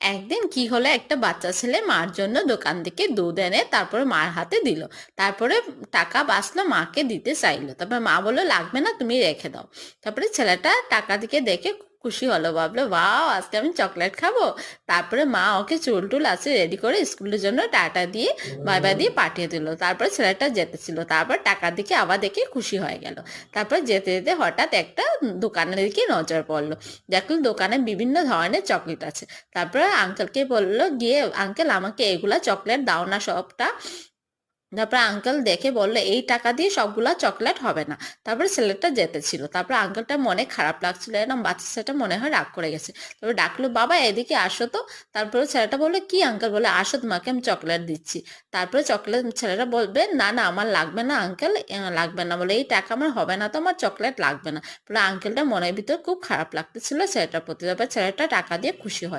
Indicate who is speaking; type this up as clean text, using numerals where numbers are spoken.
Speaker 1: একদিন কি হলো, একটা বাচ্চা ছেলে মার জন্য দোকান থেকে দুধ এনে তারপরে মার হাতে দিল। তারপরে টাকা বাঁচলো, মাকে দিতে চাইলো, তারপরে মা বললো লাগবে না, তুমি রেখে দাও। তারপরে ছেলেটা টাকা দিকে দেখে খুশি হলো, ভাবলো বাহ আজকে আমি চকলেট খাবো। তারপরে মা ওকে চুল টুল আছে রেডি করে স্কুলের জন্য টাটা দিয়ে বাই বাই দিয়ে পাঠিয়ে দিল। তারপরে ছেলেটা যেতেছিল, তারপর টাকার দিকে আবার দেখে খুশি হয়ে গেল। তারপর যেতে যেতে হঠাৎ একটা দোকানের দিকে নজর পড়লো। দেখলো দোকানে বিভিন্ন ধরনের চকলেট আছে। তারপরে আঙ্কেলকে বললো গিয়ে, আঙ্কেল আমাকে এগুলা চকলেট দাও না সবটা। তারপরে আঙ্কেল দেখে বললো এই টাকা দিয়ে সবগুলা চকলেট হবে না। তারপরে ছেলেটা যেতেছিল, তারপরে আঙ্কেলটা মনে খারাপ লাগছিল, এরকম বাচ্চা ছেলেটা মনে হয় রাগ করে গেছে। তারপরে ডাকলো বাবা এদিকে আসো তো। তারপরে ছেলেটা বললো কি আঙ্কেল, বলে আসো তোমাকে আমি চকলেট দিচ্ছি। তারপরে চকলেট ছেলেটা বলবে না না আমার লাগবে না আঙ্কেল, লাগবে না, বলে এই টাকা আমার হবে না, তো আমার চকলেট লাগবে না। বলে আঙ্কেলটা মনের ভিতর খুব খারাপ লাগতেছিল ছেলেটার প্রতি। তারপরে ছেলেটা টাকা দিয়ে খুশি হয়।